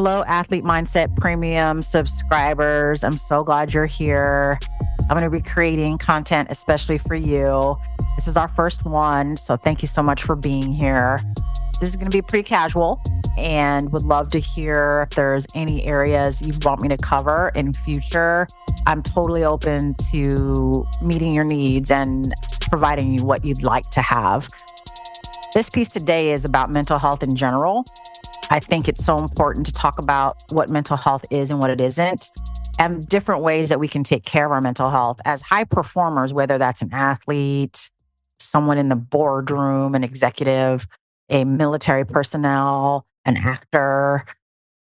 Hello, Athlete Mindset Premium subscribers. I'm so glad you're here. I'm going to be creating content especially for you. This is our first one, so thank you so much for being here. This is going to be pretty casual and would love to hear if there's any areas you want me to cover in future. I'm totally open to meeting your needs and providing you what you'd like to have. This piece today is about mental health in general. I think it's so important to talk about what mental health is and what it isn't, and different ways that we can take care of our mental health as high performers, whether that's an athlete, someone in the boardroom, an executive, a military personnel, an actor,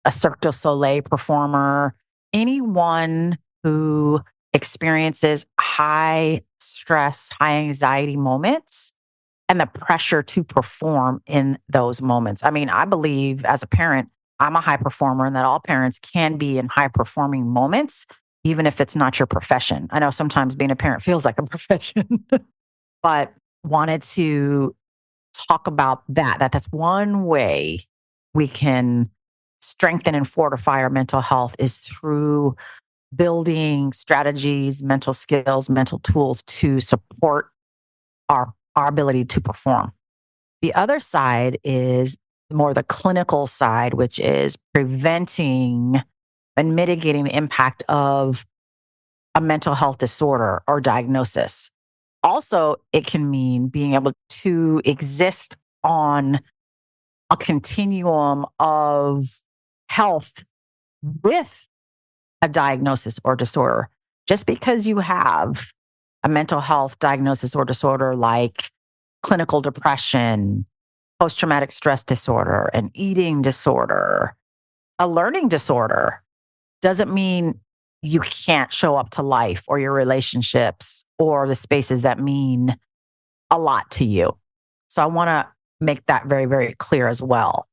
a Cirque du Soleil performer, anyone who experiences high stress, high anxiety moments and the pressure to perform in those moments. I mean, I believe as a parent, I'm a high performer and that all parents can be in high performing moments, even if it's not your profession. I know sometimes being a parent feels like a profession, but wanted to talk about that's one way we can strengthen and fortify our mental health is through building strategies, mental skills, mental tools to support our ability to perform. The other side is more the clinical side, which is preventing and mitigating the impact of a mental health disorder or diagnosis. Also, it can mean being able to exist on a continuum of health with a diagnosis or disorder. Just because you have a mental health diagnosis or disorder like clinical depression, post-traumatic stress disorder, an eating disorder, a learning disorder, doesn't mean you can't show up to life or your relationships or the spaces that mean a lot to you. So I want to make that very, very clear as well.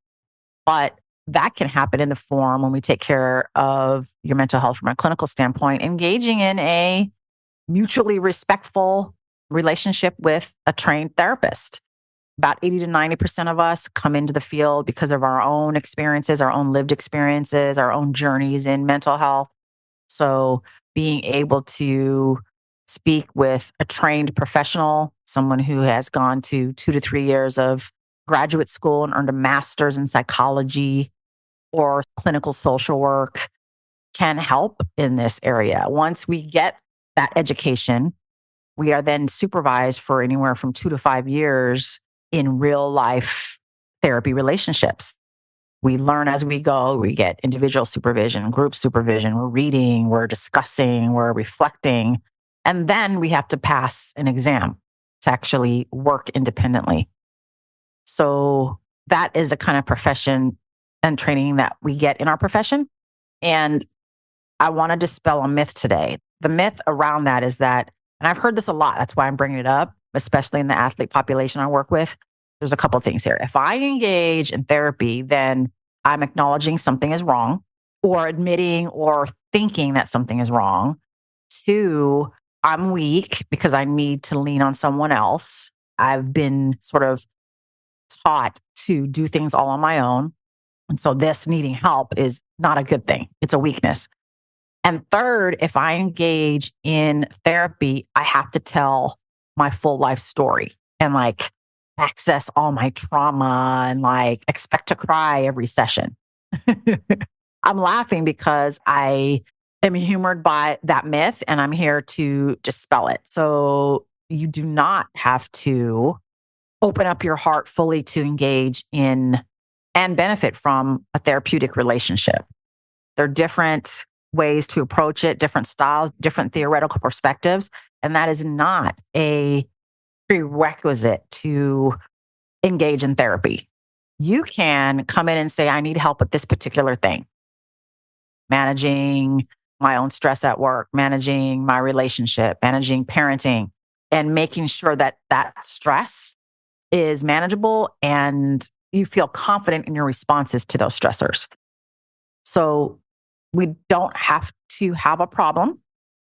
But that can happen in the form when we take care of your mental health from a clinical standpoint, engaging in a mutually respectful relationship with a trained therapist. About 80 to 90% of us come into the field because of our own experiences, our own lived experiences, our own journeys in mental health. So being able to speak with a trained professional, someone who has gone to 2 to 3 years of graduate school and earned a master's in psychology or clinical social work can help in this area. Once we get that education, we are then supervised for anywhere from 2 to 5 years in real life therapy relationships. We learn as we go. We get individual supervision, group supervision. We're reading, we're discussing, we're reflecting. And then we have to pass an exam to actually work independently. So that is the kind of profession and training that we get in our profession. And I want to dispel a myth today. The myth around that is that, and I've heard this a lot, that's why I'm bringing it up, especially in the athlete population I work with. There's a couple of things here. If I engage in therapy, then I'm acknowledging something is wrong or admitting or thinking that something is wrong. 2, I'm weak because I need to lean on someone else. I've been sort of taught to do things all on my own. And so this needing help is not a good thing. It's a weakness. And 3rd, if I engage in therapy, I have to tell my full life story and access all my trauma and expect to cry every session. I'm laughing because I am humored by that myth and I'm here to dispel it. So you do not have to open up your heart fully to engage in and benefit from a therapeutic relationship. There are different ways to approach it, different styles, different theoretical perspectives. And that is not a prerequisite to engage in therapy. You can come in and say, I need help with this particular thing. Managing my own stress at work, managing my relationship, managing parenting, and making sure that that stress is manageable and you feel confident in your responses to those stressors. So we don't have to have a problem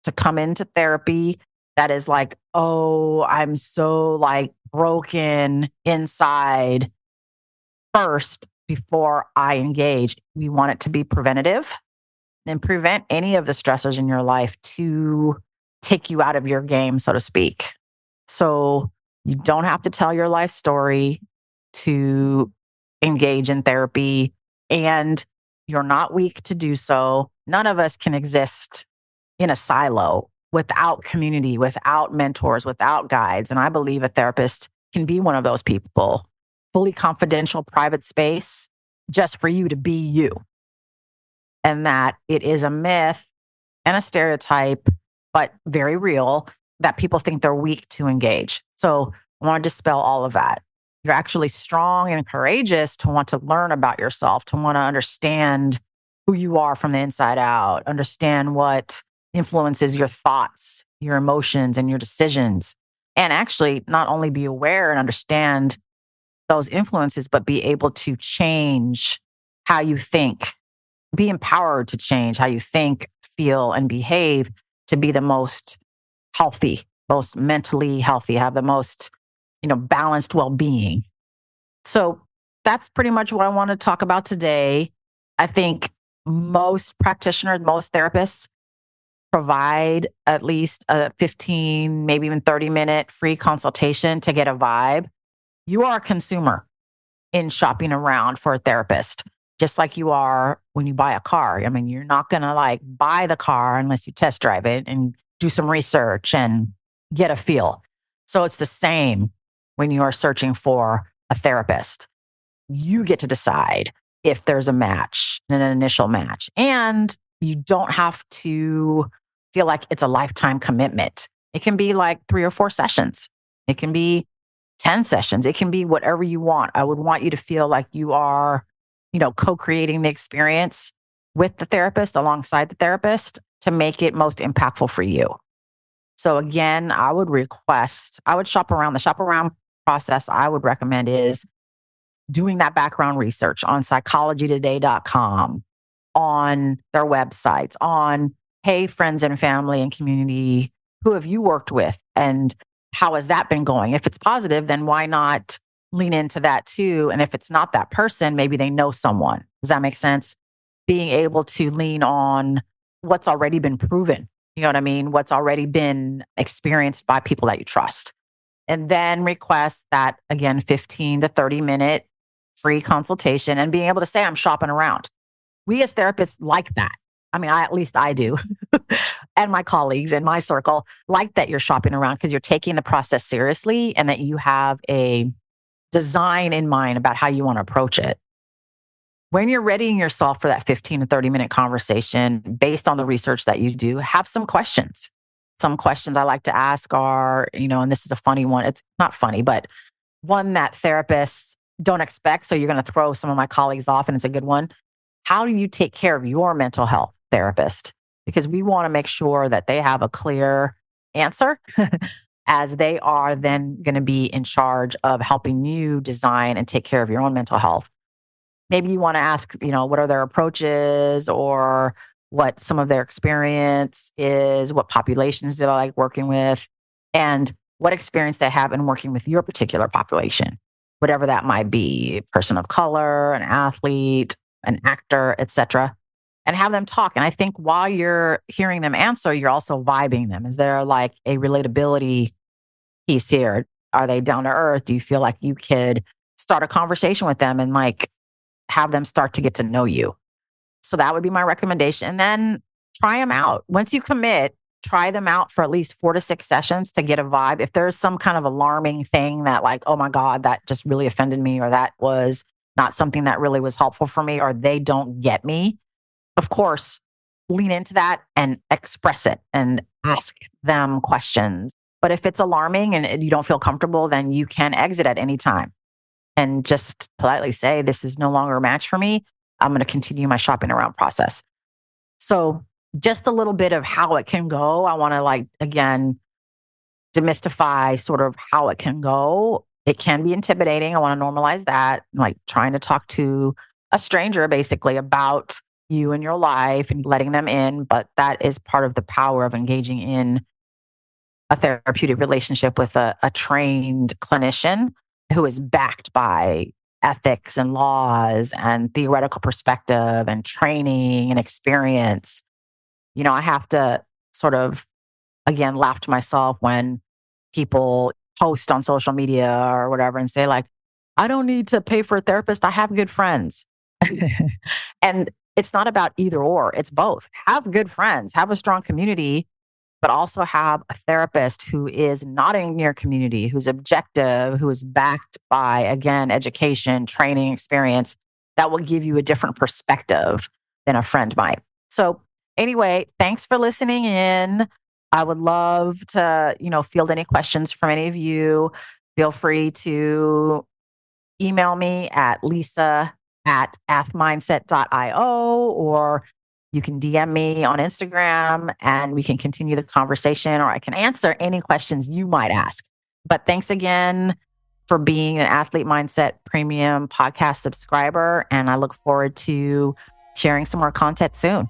to come into therapy that is oh, I'm so broken inside first before I engage. We want it to be preventative and prevent any of the stressors in your life to take you out of your game, so to speak. So you don't have to tell your life story to engage in therapy, and you're not weak to do so. None of us can exist in a silo without community, without mentors, without guides. And I believe a therapist can be one of those people, fully confidential, private space just for you to be you. And that it is a myth and a stereotype, but very real, that people think they're weak to engage. So I want to dispel all of that. You're actually strong and courageous to want to learn about yourself, to want to understand who you are from the inside out, understand what influences your thoughts, your emotions, and your decisions. And actually, not only be aware and understand those influences, but be able to change how you think, be empowered to change how you think, feel, and behave to be the most healthy, most mentally healthy, have the most, balanced well-being. So that's pretty much what I want to talk about today. I think most practitioners, most therapists provide at least a 15, maybe even 30-minute free consultation to get a vibe. You are a consumer in shopping around for a therapist, just like you are when you buy a car. I mean, you're not going to buy the car unless you test drive it and do some research and get a feel. So it's the same when you are searching for a therapist. You get to decide if there's a match, an initial match, and you don't have to feel like it's a lifetime commitment. It can be like 3 or 4 sessions. It can be 10 sessions. It can be whatever you want. I would want you to feel like you are, co-creating the experience with the therapist, alongside the therapist, to make it most impactful for you. So again, I would shop around. The shop around process I would recommend is doing that background research on psychologytoday.com, on their websites, on, hey, friends and family and community, who have you worked with and how has that been going? If it's positive, then why not lean into that too? And if it's not that person, maybe they know someone. Does that make sense? Being able to lean on what's already been proven. You know what I mean? What's already been experienced by people that you trust. And then request that, again, 15 to 30-minute free consultation and being able to say, I'm shopping around. We as therapists like that. I mean, at least I do. And my colleagues in my circle like that you're shopping around because you're taking the process seriously and that you have a design in mind about how you want to approach it. When you're readying yourself for that 15 to 30-minute conversation, based on the research that you do, have some questions. Some questions I like to ask are, and this is a funny one. It's not funny, but one that therapists don't expect. So you're going to throw some of my colleagues off, and it's a good one. How do you take care of your mental health, therapist? Because we want to make sure that they have a clear answer as they are then going to be in charge of helping you design and take care of your own mental health. Maybe you want to ask, what are their approaches or what some of their experience is, what populations do they like working with, and what experience they have in working with your particular population, whatever that might be, a person of color, an athlete, an actor, etc., and have them talk. And I think while you're hearing them answer, you're also vibing them. Is there a relatability piece here? Are they down to earth? Do you feel like you could start a conversation with them and have them start to get to know you? So that would be my recommendation. And then try them out. Once you commit, try them out for at least 4 to 6 sessions to get a vibe. If there's some kind of alarming thing that oh my God, that just really offended me, or that was not something that really was helpful for me, or they don't get me, of course, lean into that and express it and ask them questions. But if it's alarming and you don't feel comfortable, then you can exit at any time and just politely say, this is no longer a match for me. I'm going to continue my shopping around process. So just a little bit of how it can go. I want to again, demystify sort of how it can go. It can be intimidating. I want to normalize that, trying to talk to a stranger basically about you and your life and letting them in. But that is part of the power of engaging in a therapeutic relationship with a trained clinician who is backed by ethics and laws and theoretical perspective and training and experience, I have to sort of, again, laugh to myself when people post on social media or whatever and say, like, I don't need to pay for a therapist. I have good friends. And it's not about either or, it's both. Have good friends, have a strong community, but also have a therapist who is not in your community, who's objective, who is backed by, again, education, training, experience that will give you a different perspective than a friend might. So, anyway, thanks for listening in. I would love to, field any questions from any of you. Feel free to email me at lisa@athmindset.io, or you can DM me on Instagram and we can continue the conversation, or I can answer any questions you might ask. But thanks again for being an Athlete Mindset Premium podcast subscriber. And I look forward to sharing some more content soon.